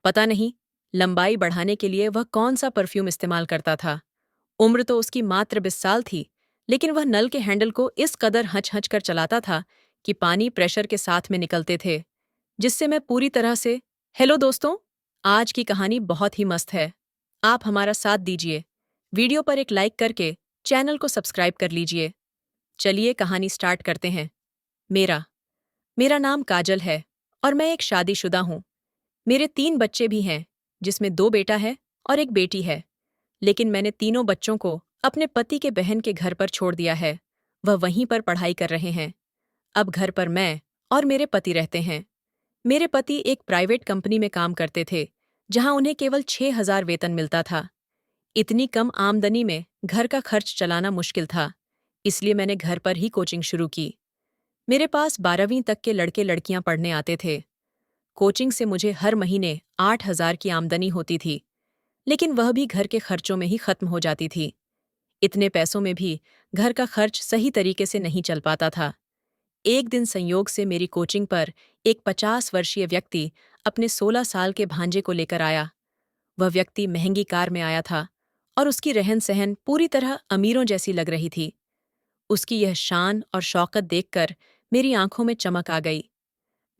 पता नहीं लंबाई बढ़ाने के लिए वह कौन सा परफ्यूम इस्तेमाल करता था। उम्र तो उसकी मात्र 20 साल थी, लेकिन वह नल के हैंडल को इस कदर हच-हच कर चलाता था कि पानी प्रेशर के साथ में निकलते थे, जिससे मैं पूरी तरह से। हेलो दोस्तों, आज की कहानी बहुत ही मस्त है। आप हमारा साथ दीजिए, वीडियो पर एक लाइक करके चैनल को सब्सक्राइब कर लीजिए। चलिए कहानी स्टार्ट करते हैं। मेरा मेरा नाम काजल है और मैं एक शादीशुदा हूँ। मेरे 3 बच्चे भी हैं, जिसमें 2 बेटा है और 1 बेटी है। लेकिन मैंने तीनों बच्चों को अपने पति के बहन के घर पर छोड़ दिया है। वह वहीं पर पढ़ाई कर रहे हैं। अब घर पर मैं और मेरे पति रहते हैं। मेरे पति एक प्राइवेट कंपनी में काम करते थे, जहां उन्हें केवल 6,000 वेतन मिलता था। इतनी कम आमदनी में घर का खर्च चलाना मुश्किल था, इसलिए मैंने घर पर ही कोचिंग शुरू की। मेरे पास 12वीं तक के लड़के लड़कियां पढ़ने आते थे। कोचिंग से मुझे हर महीने 8,000 की आमदनी होती थी, लेकिन वह भी घर के खर्चों में ही खत्म हो जाती थी। इतने पैसों में भी घर का खर्च सही तरीके से नहीं चल पाता था। एक दिन संयोग से मेरी कोचिंग पर एक 50 वर्षीय व्यक्ति अपने 16 साल के भांजे को लेकर आया। वह व्यक्ति महंगी कार में आया था और उसकी रहन सहन पूरी तरह अमीरों जैसी लग रही थी। उसकी यह शान और शौकत देखकर मेरी आंखों में चमक आ गई।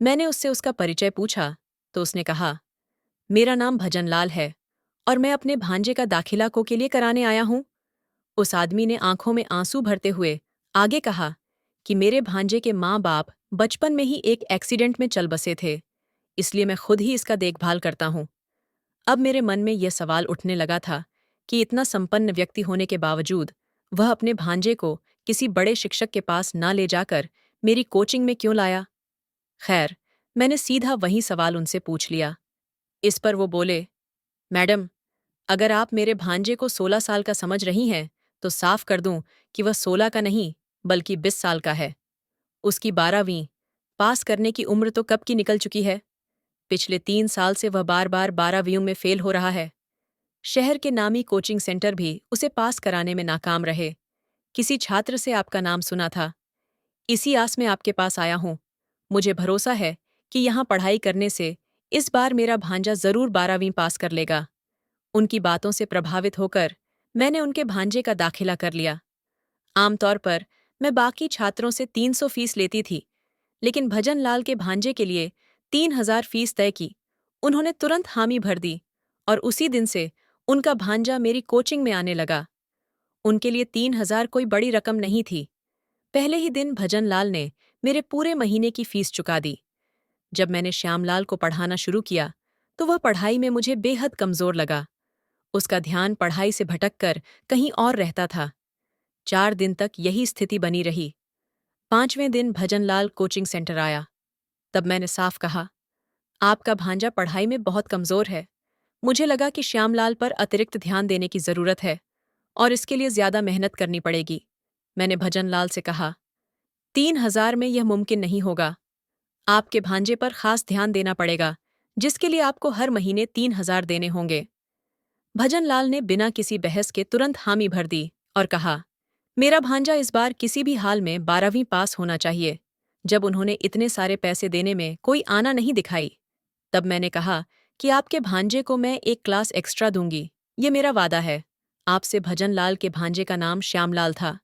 मैंने उससे उसका परिचय पूछा तो उसने कहा, मेरा नाम भजनलाल है और मैं अपने भांजे का दाखिला को के लिए कराने आया हूँ। उस आदमी ने आंखों में आंसू भरते हुए आगे कहा कि मेरे भांजे के माँ बाप बचपन में ही एक एक्सीडेंट में चल बसे थे, इसलिए मैं खुद ही इसका देखभाल करता हूँ। अब मेरे मन में यह सवाल उठने लगा था कि इतना संपन्न व्यक्ति होने के बावजूद वह अपने भांजे को किसी बड़े शिक्षक के पास ना ले जाकर मेरी कोचिंग में क्यों लाया। खैर, मैंने सीधा वही सवाल उनसे पूछ लिया। इस पर वो बोले, मैडम, अगर आप मेरे भांजे को 16 साल का समझ रही हैं, तो साफ कर दूं कि वह 16 का नहीं, बल्कि 20 साल का है। उसकी 12वीं पास करने की उम्र तो कब की निकल चुकी है। पिछले 3 साल से वह बार बार 12वीं में फेल हो रहा है। शहर के नामी कोचिंग सेंटर भी उसे पास कराने में नाकाम रहे। किसी छात्र से आपका नाम सुना था, इसी आस में आपके पास आया हूं। मुझे भरोसा है कि यहाँ पढ़ाई करने से इस बार मेरा भांजा जरूर 12वीं पास कर लेगा। उनकी बातों से प्रभावित होकर मैंने उनके भांजे का दाखिला कर लिया। आमतौर पर मैं बाकी छात्रों से 300 फीस लेती थी, लेकिन भजनलाल के भांजे के लिए 3,000 फीस तय की। उन्होंने तुरंत हामी भर दी और उसी दिन से उनका भांजा मेरी कोचिंग में आने लगा। उनके लिए 3,000 कोई बड़ी रकम नहीं थी। पहले ही दिन भजनलाल ने मेरे पूरे महीने की फीस चुका दी। जब मैंने श्यामलाल को पढ़ाना शुरू किया, तो वह पढ़ाई में मुझे बेहद कमजोर लगा। उसका ध्यान पढ़ाई से भटककर कहीं और रहता था। 4 दिन तक यही स्थिति बनी रही। 5वें दिन भजनलाल कोचिंग सेंटर आया। तब मैंने साफ कहा, आपका भांजा पढ़ाई में बहुत कमजोर है। मुझे लगा कि श्यामलाल पर अतिरिक्त ध्यान देने की जरूरत है और इसके लिए ज्यादा मेहनत करनी पड़ेगी। मैंने भजनलाल से कहा, 3,000 में यह मुमकिन नहीं होगा। आपके भांजे पर खास ध्यान देना पड़ेगा, जिसके लिए आपको हर महीने 3,000 देने होंगे। भजनलाल ने बिना किसी बहस के तुरंत हामी भर दी और कहा, मेरा भांजा इस बार किसी भी हाल में 12वीं पास होना चाहिए। जब उन्होंने इतने सारे पैसे देने में कोई आना नहीं दिखाई, तब मैंने कहा कि आपके भांजे को मैं एक क्लास एक्स्ट्रा दूंगी, ये मेरा वादा है। आपसे भजनलाल के भांजे का नाम श्यामलाल था।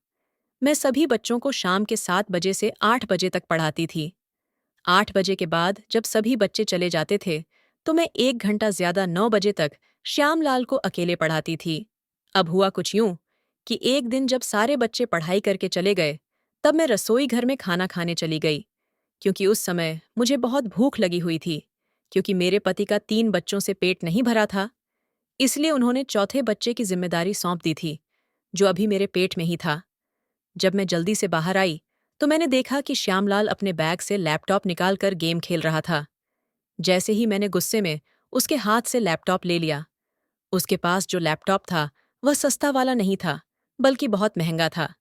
मैं सभी बच्चों को शाम के 7 बजे से 8 बजे तक पढ़ाती थी। 8 बजे के बाद जब सभी बच्चे चले जाते थे, तो मैं 1 घंटा ज्यादा 9 बजे तक श्यामलाल को अकेले पढ़ाती थी। अब हुआ कुछ यूं कि एक दिन जब सारे बच्चे पढ़ाई करके चले गए, तब मैं रसोई घर में खाना खाने चली गई, क्योंकि उस समय मुझे बहुत भूख लगी हुई थी। क्योंकि मेरे पति का 3 बच्चों से पेट नहीं भरा था, इसलिए उन्होंने चौथे बच्चे की जिम्मेदारी सौंप दी थी, जो अभी मेरे पेट में ही था। जब मैं जल्दी से बाहर आई, तो मैंने देखा कि श्यामलाल अपने बैग से लैपटॉप निकालकर गेम खेल रहा था। जैसे ही मैंने गुस्से में उसके हाथ से लैपटॉप ले लिया। उसके पास जो लैपटॉप था, वह सस्ता वाला नहीं था, बल्कि बहुत महंगा था।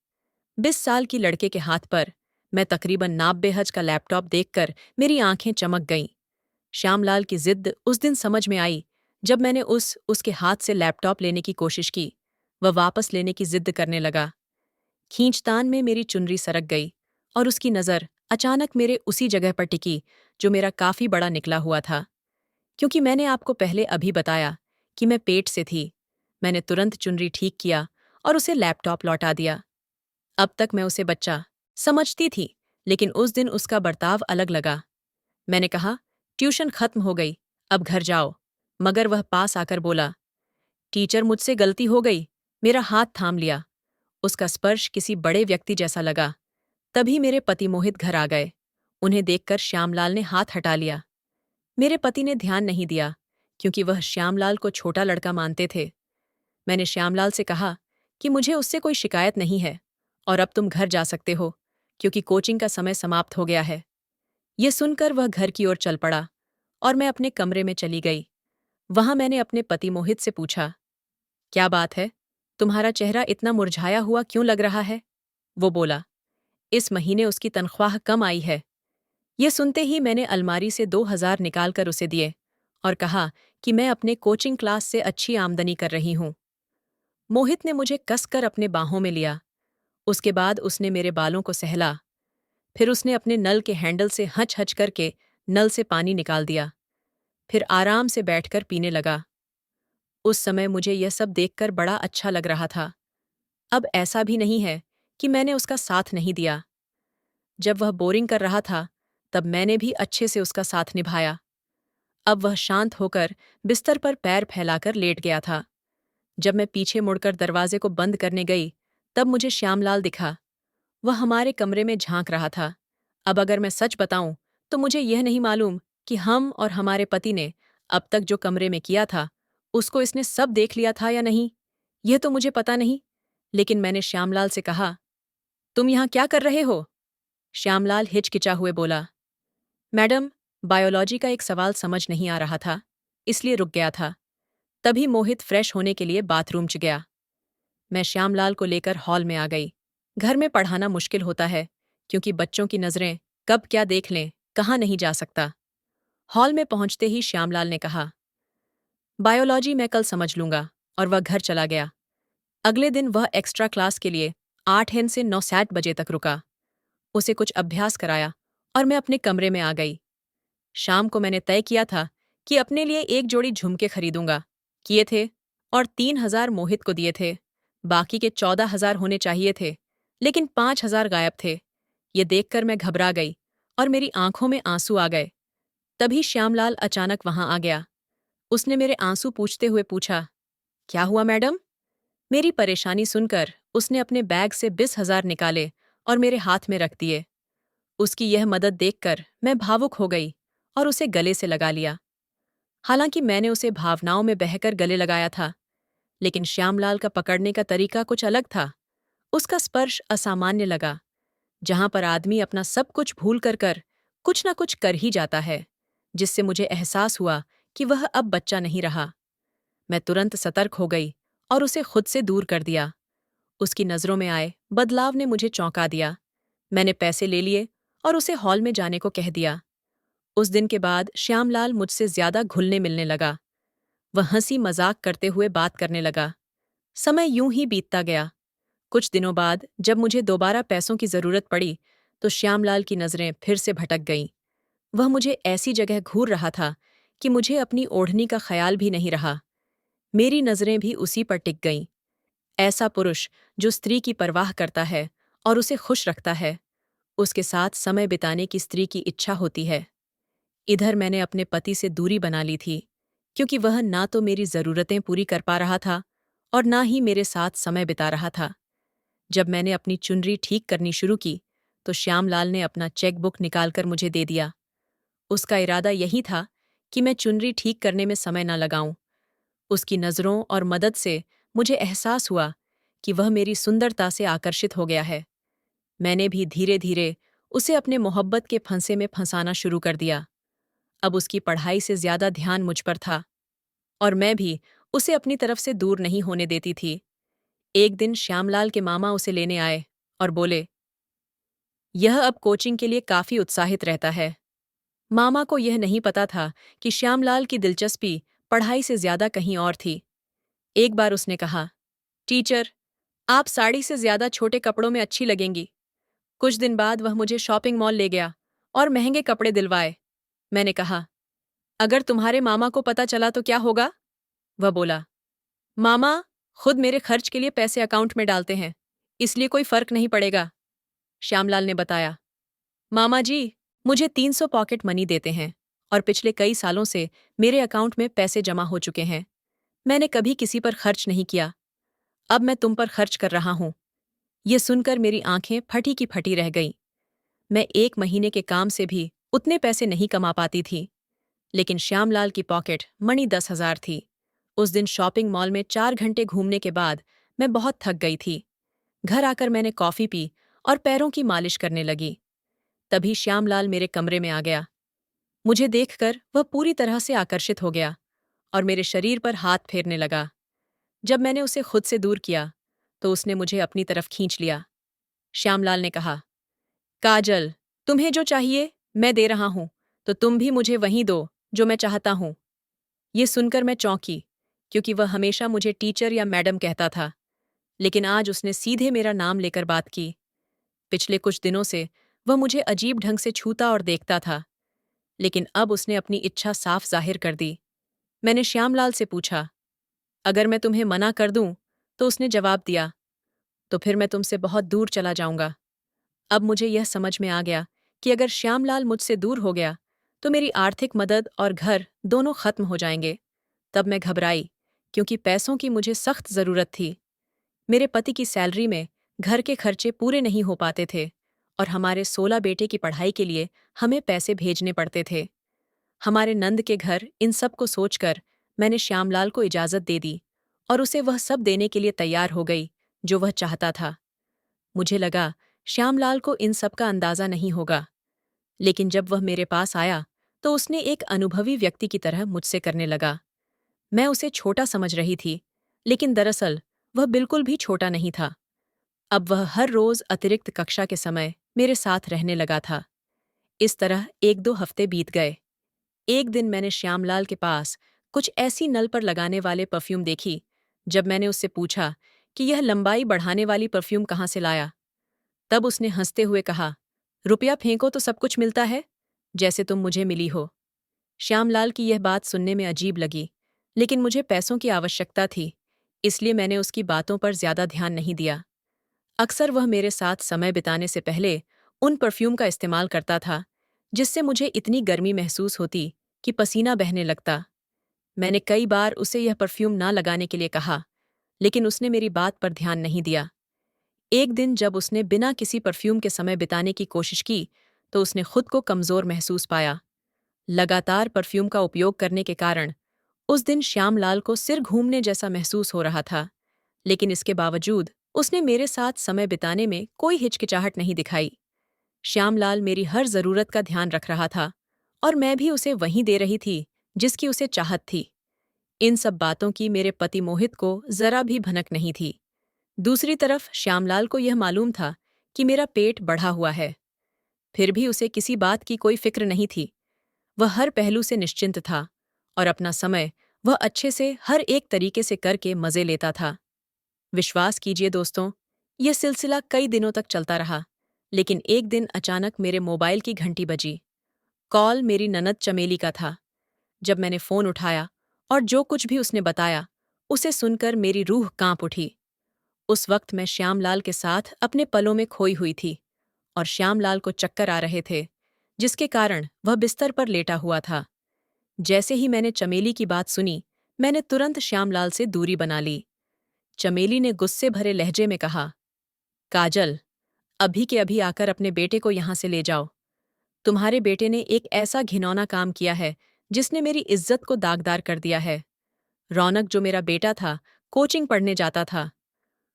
20 साल की लड़के के हाथ पर मैं तकरीबन 90 हज का लैपटॉप देखकर मेरी आंखें चमक गईं। श्यामलाल की जिद उस दिन समझ में आई, जब मैंने उसके हाथ से लैपटॉप लेने की कोशिश की। वह वापस लेने की जिद करने लगा। खींचतान में मेरी चुनरी सरक गई और उसकी नज़र अचानक मेरे उसी जगह पर टिकी जो मेरा काफी बड़ा निकला हुआ था। क्योंकि मैंने आपको पहले अभी बताया कि मैं पेट से थी। मैंने तुरंत चुनरी ठीक किया और उसे लैपटॉप लौटा दिया। अब तक मैं उसे बच्चा समझती थी, लेकिन उस दिन उसका बर्ताव अलग लगा। मैंने कहा, ट्यूशन खत्म हो गई, अब घर जाओ। मगर वह पास आकर बोला, टीचर मुझसे गलती हो गई। मेरा हाथ थाम लिया। उसका स्पर्श किसी बड़े व्यक्ति जैसा लगा। तभी मेरे पति मोहित घर आ गए। उन्हें देखकर श्यामलाल ने हाथ हटा लिया। मेरे पति ने ध्यान नहीं दिया, क्योंकि वह श्यामलाल को छोटा लड़का मानते थे। मैंने श्यामलाल से कहा कि मुझे उससे कोई शिकायत नहीं है और अब तुम घर जा सकते हो, क्योंकि कोचिंग का समय समाप्त हो गया है। ये सुनकर वह घर की ओर चल पड़ा और मैं अपने कमरे में चली गई। वहां मैंने अपने पति मोहित से पूछा, क्या बात है? तुम्हारा चेहरा इतना मुरझाया हुआ क्यों लग रहा है? वो बोला, इस महीने उसकी तनख्वाह कम आई है। ये सुनते ही मैंने अलमारी से 2,000 निकालकर उसे दिए और कहा कि मैं अपने कोचिंग क्लास से अच्छी आमदनी कर रही हूं। मोहित ने मुझे कसकर अपने बाहों में लिया। उसके बाद उसने मेरे बालों को सहला। फिर उसने अपने नल के हैंडल से हच हच करके नल से पानी निकाल दिया। फिर आराम से बैठकर पीने लगा। उस समय मुझे यह सब देखकर बड़ा अच्छा लग रहा था। अब ऐसा भी नहीं है कि मैंने उसका साथ नहीं दिया। जब वह बोरिंग कर रहा था, तब मैंने भी अच्छे से उसका साथ निभाया। अब वह शांत होकर बिस्तर पर पैर फैलाकर लेट गया था। जब मैं पीछे मुड़कर दरवाजे को बंद करने गई, तब मुझे श्यामलाल दिखा। वह हमारे कमरे में झांक रहा था। अब अगर मैं सच बताऊं, तो मुझे यह नहीं मालूम कि हम और हमारे पति ने अब तक जो कमरे में किया था, उसको इसने सब देख लिया था या नहीं, यह तो मुझे पता नहीं। लेकिन मैंने श्यामलाल से कहा, तुम यहाँ क्या कर रहे हो? श्यामलाल हिचकिचा हुए बोला, मैडम, बायोलॉजी का एक सवाल समझ नहीं आ रहा था, इसलिए रुक गया था। तभी मोहित फ्रेश होने के लिए बाथरूम च गया। मैं श्यामलाल को लेकर हॉल में आ गई। घर में पढ़ाना मुश्किल होता है, क्योंकि बच्चों की नज़रें कब क्या देख लें, कहाँ नहीं जा सकता। हॉल में पहुंचते ही श्यामलाल ने कहा, बायोलॉजी मैं कल समझ लूंगा, और वह घर चला गया। अगले दिन वह एक्स्ट्रा क्लास के लिए 8 से 9 बजे तक रुका। उसे कुछ अभ्यास कराया और मैं अपने कमरे में आ गई। शाम को मैंने तय किया था कि अपने लिए एक जोड़ी झुमके खरीदूंगा। किए थे और 3,000 मोहित को दिए थे। बाकी के 14,000 होने चाहिए थे, लेकिन 5,000 गायब थे। ये देखकर मैं घबरा गई और मेरी आंखों में आंसू आ गए। तभी श्यामलाल अचानक वहां आ गया। उसने मेरे आंसू पूछते हुए पूछा, क्या हुआ मैडम? मेरी परेशानी सुनकर उसने अपने बैग से 20,000 निकाले और मेरे हाथ में रख दिए। उसकी यह मदद देखकर मैं भावुक हो गई और उसे गले से लगा लिया। हालांकि मैंने उसे भावनाओं में बहकर गले लगाया था, लेकिन श्यामलाल का पकड़ने का तरीका कुछ अलग था। उसका स्पर्श असामान्य लगा। जहां पर आदमी अपना सब कुछ भूल कर कुछ न कुछ कर ही जाता है, जिससे मुझे एहसास हुआ कि वह अब बच्चा नहीं रहा। मैं तुरंत सतर्क हो गई और उसे खुद से दूर कर दिया। उसकी नज़रों में आए बदलाव ने मुझे चौंका दिया। मैंने पैसे ले लिए और उसे हॉल में जाने को कह दिया। उस दिन के बाद श्यामलाल मुझसे ज्यादा घुलने मिलने लगा। वह हंसी मजाक करते हुए बात करने लगा। समय यूं ही बीतता गया। कुछ दिनों बाद जब मुझे दोबारा पैसों की जरूरत पड़ी, तो श्यामलाल की नजरें फिर से भटक गईं। वह मुझे ऐसी जगह घूर रहा था कि मुझे अपनी ओढ़नी का ख्याल भी नहीं रहा। मेरी नजरें भी उसी पर टिक गईं। ऐसा पुरुष जो स्त्री की परवाह करता है और उसे खुश रखता है, उसके साथ समय बिताने की स्त्री की इच्छा होती है। इधर मैंने अपने पति से दूरी बना ली थी, क्योंकि वह ना तो मेरी जरूरतें पूरी कर पा रहा था और ना ही मेरे साथ समय बिता रहा था। जब मैंने अपनी चुनरी ठीक करनी शुरू की, तो श्यामलाल ने अपना चेकबुक निकालकर मुझे दे दिया। उसका इरादा यही था कि मैं चुनरी ठीक करने में समय न लगाऊं। उसकी नज़रों और मदद से मुझे एहसास हुआ कि वह मेरी सुंदरता से आकर्षित हो गया है। मैंने भी धीरे धीरे उसे अपने मोहब्बत के फंसे में फंसाना शुरू कर दिया। अब उसकी पढ़ाई से ज्यादा ध्यान मुझ पर था और मैं भी उसे अपनी तरफ से दूर नहीं होने देती थी। एक दिन श्यामलाल के मामा उसे लेने आए और बोले, यह अब कोचिंग के लिए काफी उत्साहित रहता है। मामा को यह नहीं पता था कि श्यामलाल की दिलचस्पी पढ़ाई से ज्यादा कहीं और थी। एक बार उसने कहा, टीचर, आप साड़ी से ज्यादा छोटे कपड़ों में अच्छी लगेंगी। कुछ दिन बाद वह मुझे शॉपिंग मॉल ले गया और महंगे कपड़े दिलवाए। मैंने कहा, अगर तुम्हारे मामा को पता चला तो क्या होगा? वह बोला। मामा खुद मेरे खर्च के लिए पैसे अकाउंट में डालते हैं, इसलिए कोई फर्क नहीं पड़ेगा, श्यामलाल ने बताया। मामा जी मुझे 300 पॉकेट मनी देते हैं और पिछले कई सालों से मेरे अकाउंट में पैसे जमा हो चुके हैं। मैंने कभी किसी पर खर्च नहीं किया। अब मैं तुम पर खर्च कर रहा हूं। ये सुनकर मेरी आंखें फटी की फटी रह गईं। मैं 1 महीने के काम से भी उतने पैसे नहीं कमा पाती थी, लेकिन श्यामलाल की पॉकेट मनी 10,000 थी। उस दिन शॉपिंग मॉल में 4 घंटे घूमने के बाद मैं बहुत थक गई थी। घर आकर मैंने कॉफी पी और पैरों की मालिश करने लगी। तभी श्यामलाल मेरे कमरे में आ गया। मुझे देखकर वह पूरी तरह से आकर्षित हो गया और मेरे शरीर पर हाथ फेरने लगा। जब मैंने उसे खुद से दूर किया, तो उसने मुझे अपनी तरफ खींच लिया। श्यामलाल ने कहा, काजल, तुम्हें जो चाहिए मैं दे रहा हूं, तो तुम भी मुझे वही दो जो मैं चाहता हूं। ये सुनकर मैं चौंकी, क्योंकि वह हमेशा मुझे टीचर या मैडम कहता था, लेकिन आज उसने सीधे मेरा नाम लेकर बात की। पिछले कुछ दिनों से वह मुझे अजीब ढंग से छूता और देखता था, लेकिन अब उसने अपनी इच्छा साफ जाहिर कर दी। मैंने श्यामलाल से पूछा, अगर मैं तुम्हें मना कर दूं? तो उसने जवाब दिया, तो फिर मैं तुमसे बहुत दूर चला जाऊंगा। अब मुझे यह समझ में आ गया कि अगर श्यामलाल मुझसे दूर हो गया, तो मेरी आर्थिक मदद और घर दोनों खत्म हो जाएंगे। तब मैं घबराई, क्योंकि पैसों की मुझे सख्त जरूरत थी। मेरे पति की सैलरी में घर के खर्चे पूरे नहीं हो पाते थे और हमारे 16 बेटे की पढ़ाई के लिए हमें पैसे भेजने पड़ते थे। हमारे नंद के घर इन सब को सोचकर मैंने श्यामलाल को इजाजत दे दी और उसे वह सब देने के लिए तैयार हो गई जो वह चाहता था। मुझे लगा श्यामलाल को इन सब का अंदाजा नहीं होगा, लेकिन जब वह मेरे पास आया तो उसने एक अनुभवी व्यक्ति की तरह मुझसे करने लगा। मैं उसे छोटा समझ रही थी, लेकिन दरअसल वह बिल्कुल भी छोटा नहीं था। अब वह हर रोज अतिरिक्त कक्षा के समय मेरे साथ रहने लगा था। इस तरह 1-2 हफ्ते बीत गए। एक दिन मैंने श्यामलाल के पास कुछ ऐसी नल पर लगाने वाले परफ्यूम देखी। जब मैंने उससे पूछा कि यह लंबाई बढ़ाने वाली परफ्यूम कहाँ से लाया, तब उसने हंसते हुए कहा, रुपया फेंको तो सब कुछ मिलता है, जैसे तुम मुझे मिली हो। श्यामलाल की यह बात सुनने में अजीब लगी, लेकिन मुझे पैसों की आवश्यकता थी, इसलिए मैंने उसकी बातों पर ज्यादा ध्यान नहीं दिया। अक्सर वह मेरे साथ समय बिताने से पहले उन परफ्यूम का इस्तेमाल करता था, जिससे मुझे इतनी गर्मी महसूस होती कि पसीना बहने लगता। मैंने कई बार उसे यह परफ्यूम ना लगाने के लिए कहा, लेकिन उसने मेरी बात पर ध्यान नहीं दिया। एक दिन जब उसने बिना किसी परफ्यूम के समय बिताने की कोशिश की, तो उसने खुद को कमजोर महसूस पाया। लगातार परफ्यूम का उपयोग करने के कारण उस दिन श्यामलाल को सिर घूमने जैसा महसूस हो रहा था, लेकिन इसके बावजूद उसने मेरे साथ समय बिताने में कोई हिचकिचाहट नहीं दिखाई। श्यामलाल मेरी हर जरूरत का ध्यान रख रहा था और मैं भी उसे वही दे रही थी जिसकी उसे चाहत थी। इन सब बातों की मेरे पति मोहित को जरा भी भनक नहीं थी। दूसरी तरफ श्यामलाल को यह मालूम था कि मेरा पेट बढ़ा हुआ है, फिर भी उसे किसी बात की कोई फिक्र नहीं थी। वह हर पहलू से निश्चिंत था और अपना समय वह अच्छे से हर एक तरीके से करके मजे लेता था। विश्वास कीजिए दोस्तों, यह सिलसिला कई दिनों तक चलता रहा, लेकिन एक दिन अचानक मेरे मोबाइल की घंटी बजी। कॉल मेरी ननद चमेली का था। जब मैंने फोन उठाया और जो कुछ भी उसने बताया, उसे सुनकर मेरी रूह कांप उठी। उस वक्त मैं श्यामलाल के साथ अपने पलों में खोई हुई थी और श्यामलाल को चक्कर आ रहे थे, जिसके कारण वह बिस्तर पर लेटा हुआ था। जैसे ही मैंने चमेली की बात सुनी, मैंने तुरंत श्यामलाल से दूरी बना ली। चमेली ने गुस्से भरे लहजे में कहा, काजल, अभी के अभी आकर अपने बेटे को यहां से ले जाओ। तुम्हारे बेटे ने एक ऐसा घिनौना काम किया है जिसने मेरी इज्जत को दागदार कर दिया है। रौनक जो मेरा बेटा था, कोचिंग पढ़ने जाता था।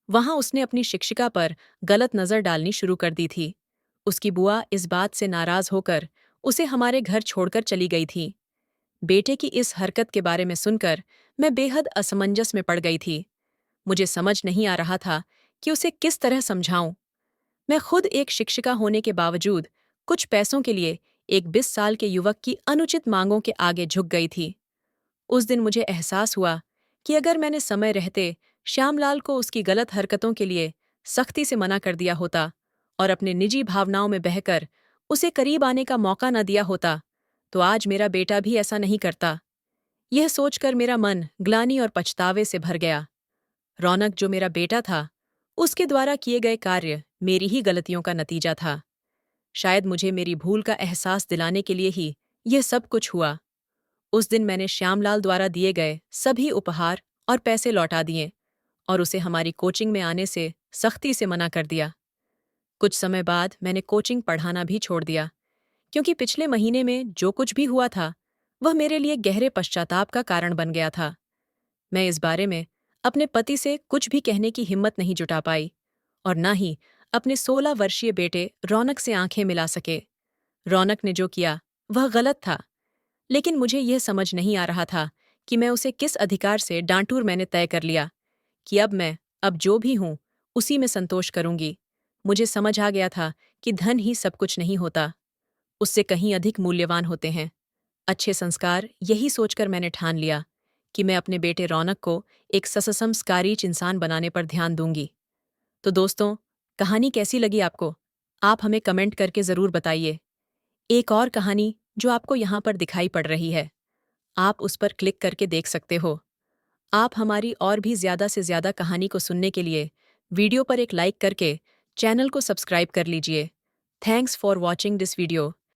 वहां उसने अपनी शिक्षिका पर गलत नजर डालनी शुरू कर दी थी। उसकी बुआ इस बात से नाराज होकर उसे हमारे घर छोड़कर चली गई थी। बेटे की इस हरकत के बारे में सुनकर मैं बेहद असमंजस में पड़ गई थी। मुझे समझ नहीं आ रहा था कि उसे किस तरह समझाऊं। मैं खुद एक शिक्षिका होने के बावजूद कुछ पैसों के लिए एक 20 साल के युवक की अनुचित मांगों के आगे झुक गई थी। उस दिन मुझे एहसास हुआ कि अगर मैंने समय रहते श्यामलाल को उसकी गलत हरकतों के लिए सख्ती से मना कर दिया होता और अपने निजी भावनाओं में बहकर उसे करीब आने का मौका न दिया होता, तो आज मेरा बेटा भी ऐसा नहीं करता। यह सोचकर मेरा मन ग्लानि और पछतावे से भर गया। रौनक जो मेरा बेटा था, उसके द्वारा किए गए कार्य मेरी ही गलतियों का नतीजा था। शायद मुझे मेरी भूल का एहसास दिलाने के लिए ही यह सब कुछ हुआ। उस दिन मैंने श्यामलाल द्वारा दिए गए सभी उपहार और पैसे लौटा दिए और उसे हमारी कोचिंग में आने से सख्ती से मना कर दिया। कुछ समय बाद मैंने कोचिंग पढ़ाना भी छोड़ दिया, क्योंकि पिछले महीने में जो कुछ भी हुआ था, वह मेरे लिए गहरे पश्चाताप का कारण बन गया था। मैं इस बारे में अपने पति से कुछ भी कहने की हिम्मत नहीं जुटा पाई और न ही अपने 16 वर्षीय बेटे रौनक से आंखें मिला सके। रौनक ने जो किया वह गलत था, लेकिन मुझे यह समझ नहीं आ रहा था कि मैं उसे किस अधिकार से डांटूर। मैंने तय कर लिया कि अब जो भी हूं उसी में संतोष करूंगी। मुझे समझ आ गया था कि धन ही सब कुछ नहीं होता, उससे कहीं अधिक मूल्यवान होते हैं अच्छे संस्कार। यही सोचकर मैंने ठान लिया कि मैं अपने बेटे रौनक को एक ससंस्कारी इंसान बनाने पर ध्यान दूंगी। तो दोस्तों, कहानी कैसी लगी आपको? आप हमें कमेंट करके ज़रूर बताइए। एक और कहानी जो आपको यहाँ पर दिखाई पड़ रही है, आप उस पर क्लिक करके देख सकते हो। आप हमारी और भी ज़्यादा से ज़्यादा कहानी को सुनने के लिए वीडियो पर एक लाइक करके चैनल को सब्सक्राइब कर लीजिए। Thanks for watching this video.